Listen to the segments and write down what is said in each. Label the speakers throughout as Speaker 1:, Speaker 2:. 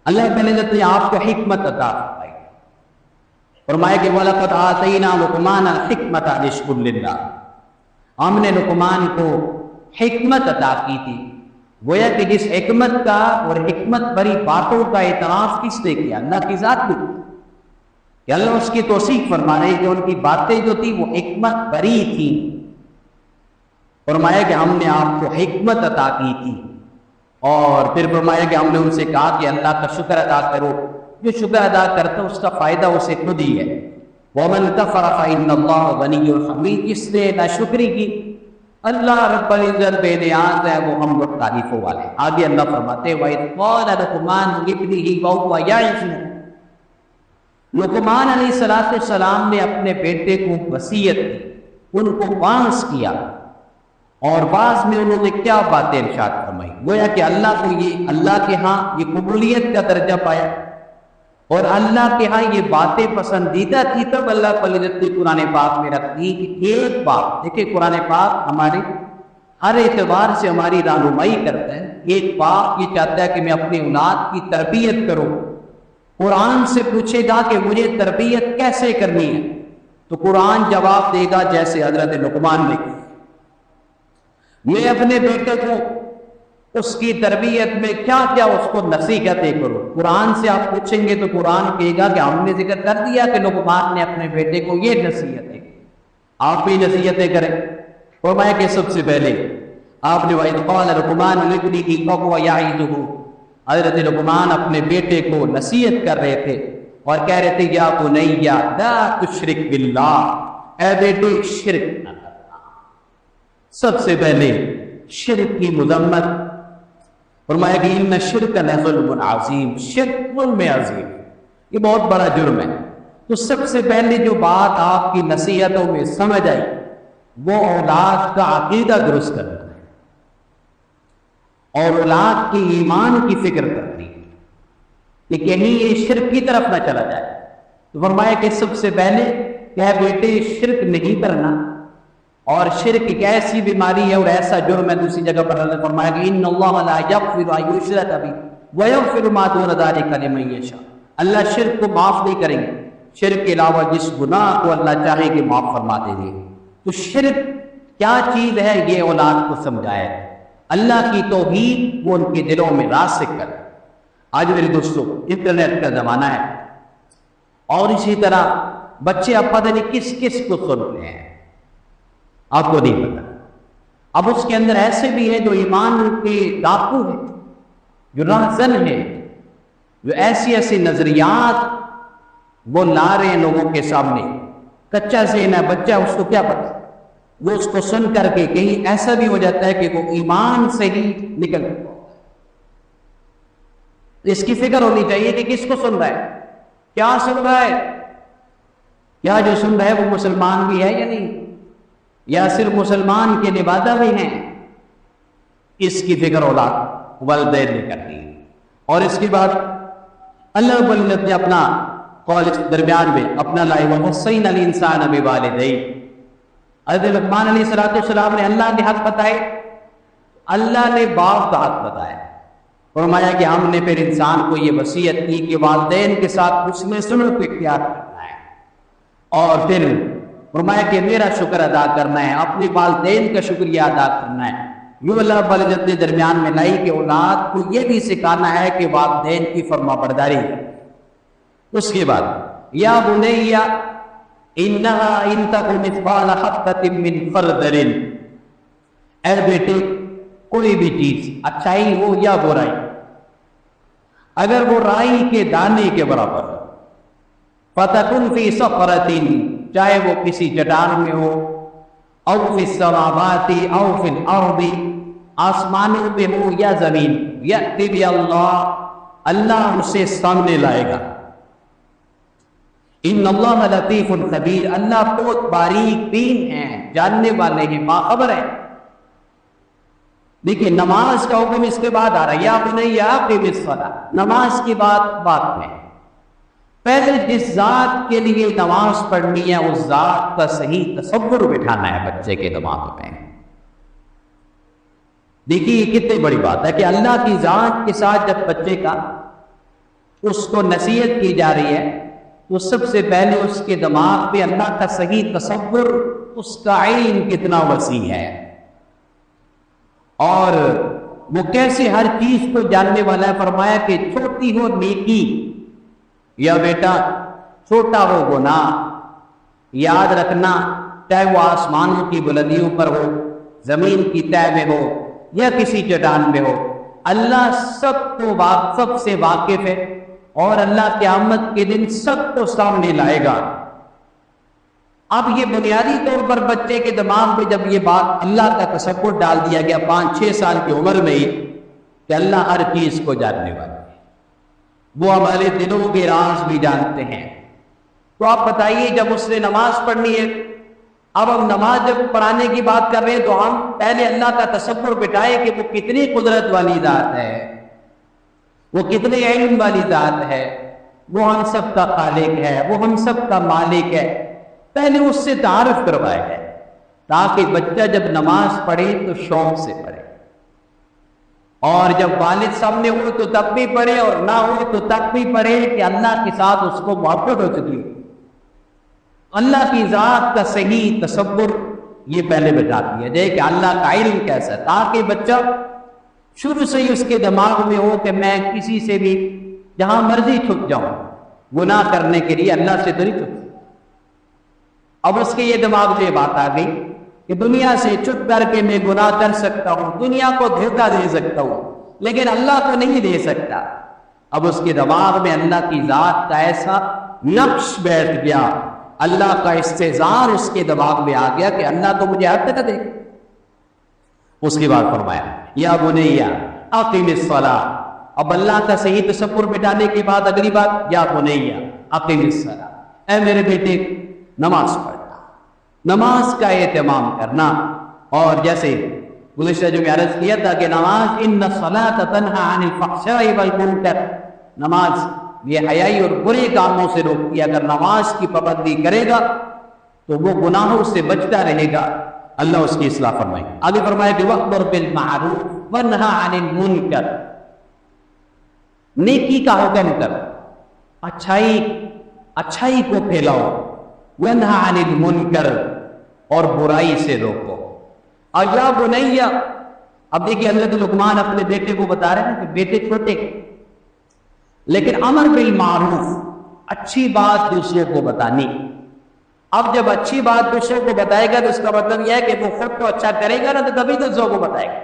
Speaker 1: اللہ رب العزت نے آپ کو حکمت عطا فرمائی، فرمایا کہ وَلَقَدْ آتَيْنَا لُقْمَانَ الْحِکْمَةَ أَنِ اشْکُرْ لِلَّهِ، ہم نے لقمان کو حکمت عطا کی تھی۔ گویا کہ جس حکمت کا اور حکمت بری باتوں کا اعتراف کس نے کیا؟ اللہ کی ذات نے کیا، کہ اللہ اس کی توصیف فرما رہے کہ ان کی باتیں جو تھی وہ حکمت بری تھی۔ فرمایا کہ ہم نے آپ کو حکمت عطا کی تھی، اور پھر فرمایا کہ ہم نے ان سے کہا کہ اللہ کا شکر ادا کرو، جو شکر ادا کرتا ہے اس کا فائدہ اسے خود ہی ہے۔ وَمَنْ كَفَرَ فَإِنَّ اللَّهَ غَنِيٌّ حَمِيدٌ، جس نے ناشکری کی اللہ رب العزت بے نیاز ہے، وہ حمد و تعریفوں والے۔ آگے اللہ فرماتے ہیں وَإِذْ قَالَ لُقْمَانُ لِابْنِهِ وَهُوَ يَعِظُهُ، لقمان علیہ السلام نے اپنے بیٹے کو وصیت کی، ان کو وعظ کیا، اور بعض میں انہوں نے کیا باتیں ارشاد فرمائی؟ گویا کہ اللہ کو یہ اللہ کے ہاں یہ قبولیت کا درجہ پایا، اور اللہ کے ہاں یہ باتیں پسندیدہ تھی، تب اللہ تعالی نے قرآن پاک میں رکھ دی کہ ایک بات دیکھیں، قرآن پاک ہمارے ہر اعتبار سے ہماری رہنمائی کرتا ہے۔ ایک باپ یہ چاہتا ہے کہ میں اپنی اولاد کی تربیت کروں، قرآن سے پوچھے گا کہ مجھے تربیت کیسے کرنی ہے، تو قرآن جواب دے گا جیسے حضرت لقمان نے کہا، میں اپنے بیٹے کو اس کی تربیت میں کیا کیا اس کو نصیحتیں کروں۔ قرآن سے آپ پوچھیں گے تو قرآن کہے گا کہ ہم نے ذکر کر دیا کہ لقمان نے اپنے بیٹے کو یہ نصیحتیں، آپ بھی نصیحتیں کریں۔ فرمایا کہ سب سے پہلے آپ نے وَإِذْ قَالَ لُقْمَانُ لِابْنِهِ وَهُوَ يَعِظُهُ، حضرت لقمان اپنے بیٹے کو نصیحت کر رہے تھے اور کہہ رہے تھے یا بنی لا تشرک باللہ، اے بیٹے شرک نہ کرنا۔ سب سے پہلے شرک کی مذمت، فرمایا کہ ان الشرک لظلم عظیم، شرک ظلم عظیم، یہ بہت بڑا جرم ہے۔ تو سب سے پہلے جو بات آپ کی نصیحتوں میں سمجھ آئی وہ اولاد کا عقیدہ درست کرنا ہے، اور اولاد کی ایمان کی فکر کرنی ہے کہ کہیں یہ شرک کی طرف نہ چلا جائے۔ تو فرمایا کہ سب سے پہلے کہ بیٹے شرک نہیں کرنا، اور شرک ایک ایسی بیماری ہے اور ایسا جرم ہے۔ دوسری جگہ پر اللہ نے فرمایا کہ ان اللہ لا یغفر ان یشرک بہ ویغفر ما دون ذلک لمن یشاء، اللہ شرک کو معاف نہیں کریں گے، شرک کے علاوہ جس گناہ کو اللہ چاہے کہ معاف فرما دیں گے۔ تو شرک کیا چیز ہے یہ اولاد کو سمجھایا ہے، اللہ کی توحید وہ ان کے دلوں میں راسخ کر۔ آج میرے دوستوں انٹرنیٹ کا زمانہ ہے، اور اسی طرح بچے اب پتہ نہیں کس کس کو سن رہے ہیں، آپ کو نہیں پتا۔ اب اس کے اندر ایسے بھی ہیں جو ایمان کے ڈاکو ہیں، جو راہزن ہیں، جو ایسی ایسی نظریات وہ لا رہے ہیں لوگوں کے سامنے۔ کچا ذہن ہے بچہ، اس کو کیا پتا، وہ اس کو سن کر کے کہیں ایسا بھی ہو جاتا ہے کہ وہ ایمان سے ہی نکل جاتا ہے۔ اس کی فکر ہونی چاہیے کہ کس کو سن رہا ہے، کیا سن رہا ہے، کیا جو سن رہا ہے وہ مسلمان بھی ہے یا نہیں، یا صرف مسلمان کے نوادہ بھی ہیں۔ اس کی فکر اولاد والدین نے کرنی ہے۔ اور اس کے بعد اللہ رب العزت نے اپنا قول اس درمیان میں اپنا لائے وَوَصَّيْنَا الْإِنسَانَ بِوَالِدَيْهِ، حضرت لقمان علیہ السلام نے اللہ کے حق بتائے، اللہ نے باپ کا حق بتایا، فرمایا کہ ہم نے پھر انسان کو یہ وصیت کی کہ والدین کے ساتھ حسن سلوک اختیار کرنا ہے، اور پھر فرمایا کہ میرا شکر ادا کرنا ہے، اپنے والدین کا شکریہ ادا کرنا ہے۔ یوں اللہ رب العزت نے درمیان میں لائی کہ اولاد کو یہ بھی سکھانا ہے کہ والدین کی فرما برداری ہے۔ اس کے بعد یا بنی انہا ان تک مثقال حبۃ من خردل، اے بیٹے کوئی بھی چیز اچھائی ہو یا برائی اگر وہ رائی کے دانے کے برابر ہو، فتکن فی صخرۃ، چاہے وہ کسی چٹان میں ہو، او فی السماوات او فی الارض، آسمانوں میں ہو یا زمین، یأتی بی اللہ اسے سامنے لائے گا۔ ان اللہ لطیف خبیر، اللہ بہت باریک بین ہیں، جاننے والے ہیں، باخبر ہیں۔ دیکھیں نماز کا حکم اس کے بعد آ رہا ہے، یا بنی اقم الصلاۃ، نماز کی بات میں پہلے جس ذات کے لیے نماز پڑھنی ہے اس ذات کا صحیح تصور بٹھانا ہے بچے کے دماغ میں۔ دیکھیے یہ کتنی بڑی بات ہے کہ اللہ کی ذات کے ساتھ جب بچے کا اس کو نصیحت کی جا رہی ہے تو سب سے پہلے اس کے دماغ میں اللہ کا صحیح تصور، اس کا علم کتنا وسیع ہے اور وہ کیسے ہر چیز کو جاننے والا ہے۔ فرمایا کہ چھوٹی ہو نیکی یا بیٹا چھوٹا ہو گناہ، یاد رکھنا چاہے وہ آسمانوں کی بلندیوں پر ہو، زمین کی تہ میں ہو یا کسی چٹان میں ہو، اللہ سب سے واقف ہے اور اللہ قیامت کے دن سب کو سامنے لائے گا۔ اب یہ بنیادی طور پر بچے کے دماغ میں جب یہ بات اللہ کا تصور ڈال دیا گیا 5-6 سال کی عمر میں ہی کہ اللہ ہر چیز کو جاننے والا ہے، وہ ہمارے دلوں کے راز بھی جانتے ہیں، تو آپ بتائیے جب اس نے نماز پڑھنی ہے، اب ہم نماز جب پڑھانے کی بات کر رہے ہیں تو ہم پہلے اللہ کا تصور بٹھائے کہ وہ کتنی قدرت والی ذات ہے، وہ کتنے علم والی ذات ہے، وہ ہم سب کا خالق ہے، وہ ہم سب کا مالک ہے، پہلے اس سے تعارف کروایا ہے تاکہ بچہ جب نماز پڑھے تو شوق سے پڑھے، اور جب والد سامنے ہو تو تب بھی پڑھے اور نہ ہو تو تب بھی پڑھے کہ اللہ کے ساتھ اس کو محبت ہو چکی، اللہ کی ذات کا صحیح تصور یہ پہلے بتاتی ہے کہ اللہ کا علم کیسا ہے، تاکہ بچہ شروع سے ہی اس کے دماغ میں ہو کہ میں کسی سے بھی جہاں مرضی چھپ جاؤں، گناہ کرنے کے لیے اللہ سے تو نہیں چھپ۔ اب اس کے یہ دماغ میں بات آ گئی کہ دنیا سے چھپ کر کے میں گناہ کر سکتا ہوں، دنیا کو دھوکہ دے سکتا ہوں، لیکن اللہ کو نہیں دے سکتا۔ اب اس کے دماغ میں اللہ کی ذات کا ایسا نقش بیٹھ گیا، اللہ کا استحضار اس کے دماغ میں آ گیا کہ اللہ تو مجھے حق نہ دے۔ اس کے بعد فرمایا یا بنی اقم الصلاۃ، اب اللہ کا صحیح تصور بٹانے کے بعد اگلی بات یا بنی اقم الصلاۃ، اے میرے بیٹے نماز پڑھنا، نماز کا اہتمام کرنا۔ اور جیسے گزشتہ جو میں عرض کیا تھا کہ نماز ان الصلاۃ تنہی عن الفحشاء والمنکر، نماز یہ حیائی اور برے کاموں سے روکتی ہے، اگر نماز کی پابندی کرے گا تو وہ گناہوں سے بچتا رہے گا، اللہ اس کی اصلاح فرمائے۔ آگے فرمایا کہ وَأْمُرْ بِالْمَعْرُوفِ وَانْهَ عَنِ الْمُنکر، نیکی کا حکم کرو، اچھائی کو پھیلاؤ، وَانْهَ عَنِ الْمُنکر، اور برائی سے روکو۔ اور یا بنی، اب دیکھیے حضرت لقمان اپنے بیٹے کو بتا رہے ہیں کہ بیٹے چھوٹے، لیکن امر بالمعروف، اچھی بات دوسروں کو بتانی۔ اب جب اچھی بات دوسروں کو بتائے گا تو اس کا مطلب یہ ہے کہ وہ خود تو اچھا کرے گا نا، تو کبھی دوسروں کو بتائے گا۔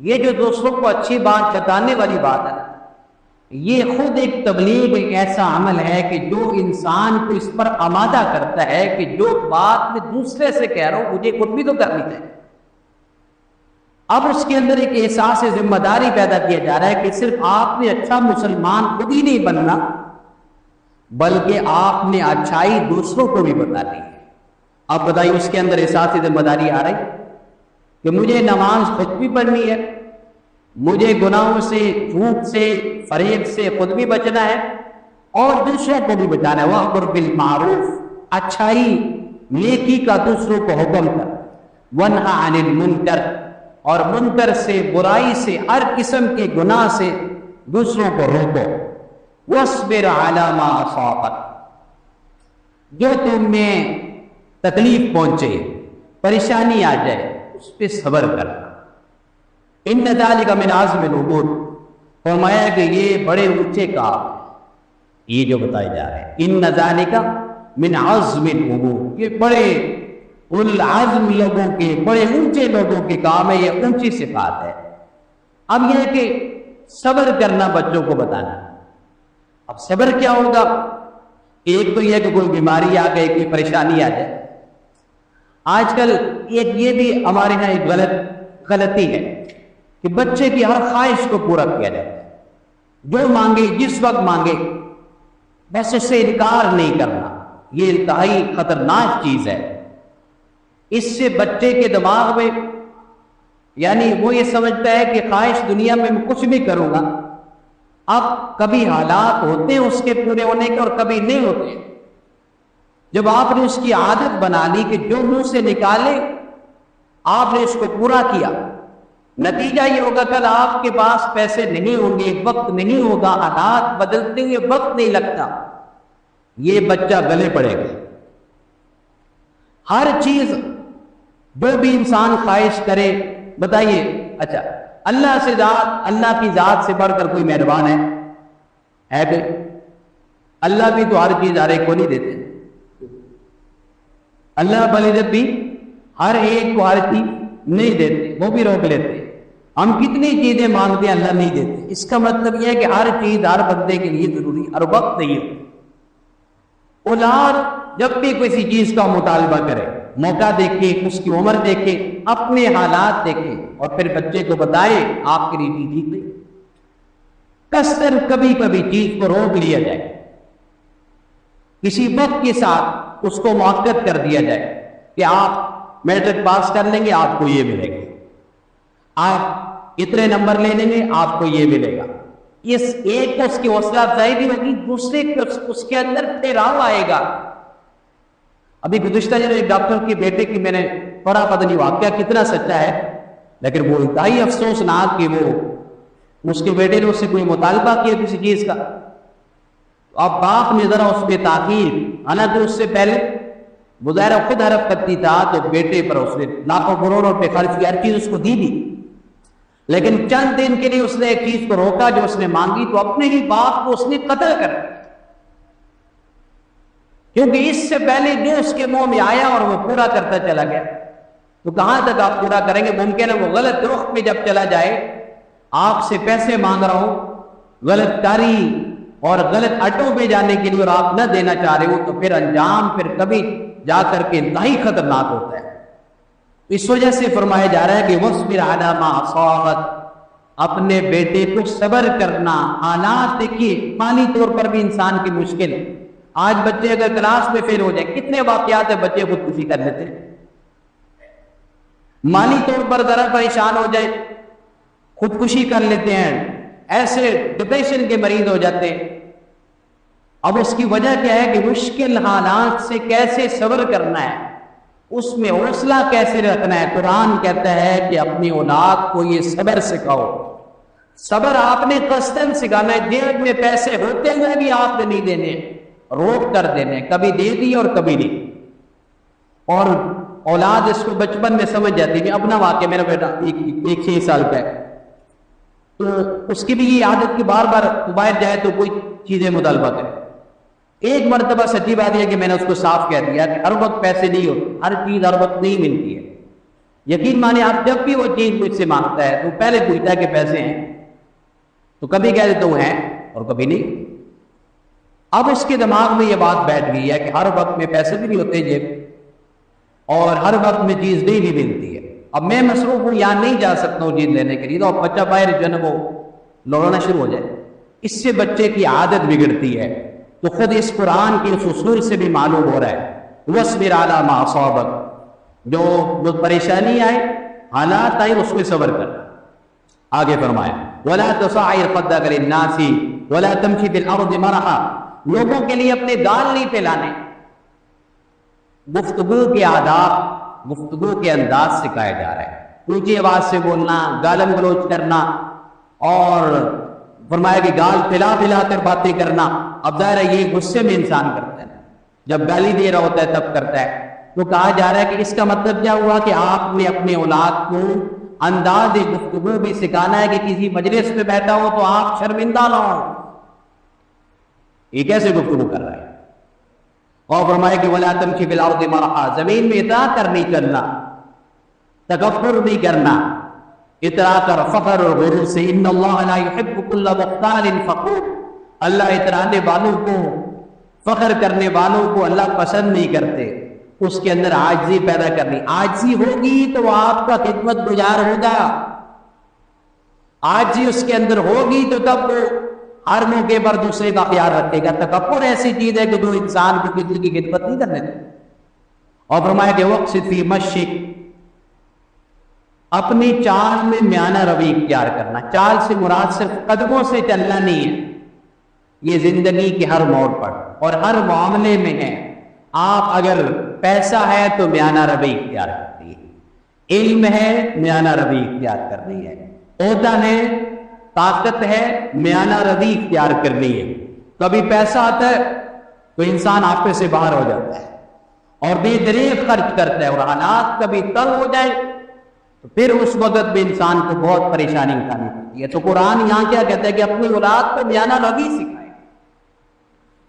Speaker 1: یہ جو دوسروں کو اچھی بات بتانے والی بات ہے، یہ خود ایک تبلیغ، ایک ایسا عمل ہے کہ جو انسان کو اس پر آمادہ کرتا ہے کہ جو بات میں دوسرے سے کہہ رہا ہوں مجھے خود بھی تو کرنی چاہیے۔ اب اس کے اندر ایک احساس ذمہ داری پیدا کیا جا رہا ہے کہ صرف آپ نے اچھا مسلمان خود ہی نہیں بننا، بلکہ آپ نے اچھائی دوسروں کو بھی بتانی ہے۔ اب بتائیے اس کے اندر احساس ذمہ داری آ رہی کہ مجھے نماز خود بھی پڑھنی ہے، مجھے گناہوں سے، جھوٹ سے، فریب سے خود بھی بچنا ہے اور دوسروں کو بھی بچانا ہے۔ وَأْمُرْ بِالْمَعْرُوفِ، اچھائی نیکی کا دوسروں کو حکم کر، وَانْهَ عَنِ الْمُنکر، اور منکر سے، برائی سے، ہر قسم کے گناہ سے دوسروں کو روکو۔ وَاصْبِرْ عَلَى مَا أَصَابَكَ، جو تم میں تکلیف پہنچے، پریشانی آ جائے، اس پہ صبر کرنا۔ ان ذالک من عزم الامور، فرمایا کہ یہ بڑے اونچے کام، یہ جو بتائے جا رہے ہیں ان ذالک من عزم الامور، یہ بڑے العزم لوگوں کے، بڑے اونچے لوگوں کے کام ہے، یہ اونچی صفات ہے۔ اب یہ ہے کہ صبر کرنا بچوں کو بتانا۔ اب صبر کیا ہوگا؟ ایک تو یہ ہے کہ کوئی بیماری آ گئی، کوئی پریشانی آ جائے۔ آج کل ایک یہ بھی ہمارے یہاں ایک غلطی ہے کہ بچے کی ہر خواہش کو پورا کیا جائے، جو مانگے جس وقت مانگے بس اس سے انکار نہیں کرنا، یہ انتہائی خطرناک چیز ہے۔ اس سے بچے کے دماغ میں یعنی وہ یہ سمجھتا ہے کہ خواہش دنیا میں کچھ بھی کروں گا، اب کبھی حالات ہوتے ہیں اس کے پورے ہونے کے اور کبھی نہیں ہوتے۔ جب آپ نے اس کی عادت بنا لی کہ جو منہ سے نکالے آپ نے اس کو پورا کیا، نتیجہ یہ ہوگا کل آپ کے پاس پیسے نہیں ہوں گے، وقت نہیں ہوگا، حالات بدلتے ہوئے وقت نہیں لگتا، یہ بچہ گلے پڑے گا۔ ہر چیز جو بھی انسان خواہش کرے، بتائیے اچھا اللہ کی ذات سے بڑھ کر کوئی مہربان ہے کہ اللہ بھی تو ہر چیز ہر ایک کو نہیں دیتے، اللہ رب العزت بھی ہر ایک کو ہر چیز نہیں دیتے، وہ بھی روک لیتے۔ ہم کتنی چیزیں مانگتے ہیں اللہ نہیں دیتے، اس کا مطلب یہ ہے کہ ہر چیز ہر بندے کے لیے ضروری ہر وقت نہیں ہوتی۔ اولاد جب بھی کسی چیز کا مطالبہ کرے، موقع دیکھے، اس کی عمر دیکھے، اپنے حالات دیکھے، اور پھر بچے کو بتائے آپ کے لیے چیز ٹھیک نہیں، کثر کبھی کبھی چیز کو روک لیا جائے، کسی وقت کے ساتھ اس کو موقت کر دیا جائے کہ آپ میٹرک پاس کر لیں گے آپ کو یہ ملے گا، آپ اتنے نمبر لے لیں گے آپ کو یہ ملے گا۔ اس ایک کو اس کی حوصلہ افزائی بھی ہوگی، دوسرے کو اس کے اندر ٹھہراؤ آئے گا۔ ابھی گزشتہ جو ایک ڈاکٹر کے بیٹے کی میں نے پڑھا، پتہ نہیں واقعہ کتنا سچا ہے، لیکن وہ انتہائی افسوسناک کہ وہ اس کے بیٹے نے اس سے کوئی مطالبہ کیا کسی چیز کا، اب باپ نے ذرا اس پہ تاخیر، حالانکہ اس سے پہلے مظاہرہ خود حرف کرتی تھا تو بیٹے پر اس نے لاکھوں کروڑوں روپے خرچ کیا، ہر چیز اس کو دی دی، لیکن چند دن کے لیے اس نے ایک چیز کو روکا جو اس نے مانگی، تو اپنے ہی باپ کو اس نے قتل کر دیا، کیونکہ اس سے پہلے جو اس کے منہ میں آیا اور وہ پورا کرتا چلا گیا۔ تو کہاں تک آپ پورا کریں گے؟ ممکن ہے وہ غلط رخ میں جب چلا جائے، آپ سے پیسے مانگ رہا ہو غلط کاری اور غلط اڈوں پہ جانے کے لیے، اور آپ نہ دینا چاہ رہے ہو، تو پھر انجام پھر کبھی جا کر کے انتہائی خطرناک ہوتا ہے۔ اس وجہ سے فرمایا جا رہا ہے کہ وَاصْبِرْ عَلَىٰ مَا أَصَابَكَ، اپنے بیٹے کو صبر کرنا۔ حالات دیکھیے، مالی طور پر بھی انسان کی مشکل، آج بچے اگر کلاس میں فیل ہو جائے، کتنے واقعات ہیں بچے خودکشی کر لیتے ہیں، مالی طور پر ذرا پریشان ہو جائے خودکشی کر لیتے ہیں، ایسے ڈپریشن کے مریض ہو جاتے ہیں۔ اب اس کی وجہ کیا ہے کہ مشکل حالات سے کیسے صبر کرنا ہے، اس میں حوصلہ کیسے رکھنا ہے۔ قرآن کہتا ہے کہ اپنی اولاد کو یہ صبر سکھاؤ۔ صبر آپ نے قصداً سکھانا ہے، جیب میں پیسے ہوتے ہوئے بھی آپ نے نہیں دینے، روک کر دینے، کبھی دے دی اور کبھی نہیں۔ اور اولاد اس کو بچپن میں سمجھ جاتی ہے۔ اپنا واقعہ، میرا بیٹا ایک 6 سال کا ہے، تو اس کی بھی یہ عادت کہ بار بار باہر جائے تو کوئی چیزیں مطالبہ کرے۔ ایک مرتبہ سچی بات یہ کہ میں نے اس کو صاف کہہ دیا کہ ہر وقت پیسے نہیں ہوتے، ہر چیز ہر وقت نہیں ملتی ہے۔ یقین مانے آپ جب بھی وہ چیز مجھ سے مانگتا ہے تو پہلے پوچھتا ہے کہ پیسے ہیں، تو کبھی کہہ دیتا ہوں ہیں اور کبھی نہیں۔ اب اس کے دماغ میں یہ بات بیٹھ گئی ہے کہ ہر وقت میں پیسے بھی نہیں ہوتے جیب، اور ہر وقت میں چیز نہیں بھی ملتی ہے۔ اب میں مصروف ہوں، یہاں نہیں جا سکتا ہوں چیز لینے کے لیے، تو بچہ باہر جو ہے نا وہ لوڑنا شروع ہو جائے، اس سے بچے کی عادت بگڑتی ہے۔ تو خود اس قرآن کے اس اصول سے بھی معلوم ہو رہا ہے وَاصْبِرْ عَلَىٰ مَا أَصَابَكَ، جو پریشانی آئے، حالات آئے، اس میں صبر کر۔ آگے فرمایا وَلَا تُصَعِّرْ خَدَّكَ لِلنَّاسِ وَلَا تَمْشِ فِي الْأَرْضِ مَرَحًا، لوگوں کے لیے اپنے گال نہیں پھیلانے۔ گفتگو کے آداب، گفتگو کے انداز سکھایا جا رہا ہے، اونچی آواز سے بولنا، گالم گلوچ کرنا، اور فرمایا کہ گال پھیلا پھیلا کر باتیں کرنا۔ اب ظاہر ہے یہ غصے میں انسان کرتا ہے، جب گالی دے رہا ہوتا ہے تب کرتا ہے۔ تو کہا جا رہا ہے کہ اس کا مطلب کیا ہوا کہ آپ نے اپنے اولاد کو انداز گفتگو بھی سکھانا ہے کہ کسی مجلس میں بیٹھا ہو تو آپ شرمندہ نہ ہو، یہ کیسے گفتگو کر رہا ہے۔ اور فرمایا کہ وَلَا تَمْشِ فِي الْأَرْضِ مَرَحًا، زمین میں اطراء کر نہیں چلنا، تکبر نہیں کرنا، اطراء کر فخر اور غرور سے۔ ان اللہ لا يحب كل مختال فخور، اللہ اترانے والوں کو، فخر کرنے والوں کو اللہ پسند نہیں کرتے۔ اس کے اندر عاجزی پیدا کرنی، عاجزی ہوگی تو وہ آپ کا خدمت گزار ہوگا، عاجزی اس کے اندر ہوگی تو تب وہ ہر موقع پر دوسرے کا خیال رکھے گا۔ تکبر ایسی چیز ہے کہ جو انسان کو کسی کی خدمت نہیں کرنے دے۔ اور فرمایا کہ وقصد فی مشک، اپنی چال میں میانہ روی اختیار کرنا۔ چال سے مراد صرف قدموں سے چلنا نہیں ہے، یہ زندگی کے ہر موڑ پر اور ہر معاملے میں ہے۔ آپ اگر پیسہ ہے تو میانہ روی اختیار کرتی ہے، علم ہے میانہ روی اختیار کرنی ہے، عہدہ ہے، طاقت ہے، میانہ روی اختیار کرنی ہے۔ کبھی پیسہ آتا ہے تو انسان آپے سے باہر ہو جاتا ہے اور بے دریغ خرچ کرتا ہے، اور حالات کبھی تنگ ہو جائے تو پھر اس وقت بھی انسان کو بہت پریشانی اٹھانی پڑتی ہے۔ تو قرآن یہاں کیا کہتا ہے کہ اپنی اولاد کو میانہ روی سکھائیں،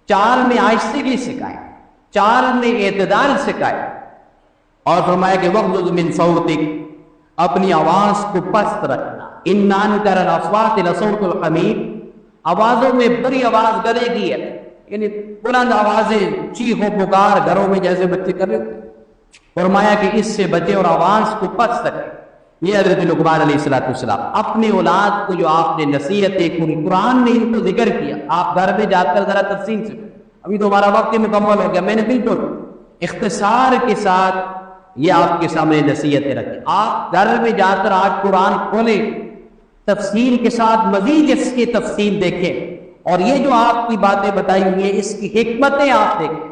Speaker 1: چال میں آہستگی سکھائیں، چال میں اعتدال سکھائیں، اور فرمایا کہ وغضض من صوتک، اپنی آواز کو پست رکھنا، ان انکر الاصوات لصوت الحمیر، آوازوں میں بڑی آواز گلے کی ہے، یعنی بلند آوازیں، چیخ و پکار گھروں میں جیسے بچے کر رہے تھے، فرمایا کہ اس سے بچے اور آواز کو پست رکھیں۔ یہ حضرت لقمان علیہ السلام اپنے اولاد کو جو آپ نے نصیحتیں قرآن نے ان کو ذکر کیا، آپ گھر میں جا کر ذرا تفصیل سے، ابھی تو ہمارا وقت مکمل ہو گیا، میں نے بالکل اختصار کے ساتھ یہ آپ کے سامنے نصیحتیں رکھی۔ آپ گھر میں جا کر آج قرآن کھولیں، تفصیل کے ساتھ مزید اس کی تفصیل دیکھیں، اور یہ جو آپ کی باتیں بتائی ہوئی ہیں اس کی حکمتیں آپ دیکھیں۔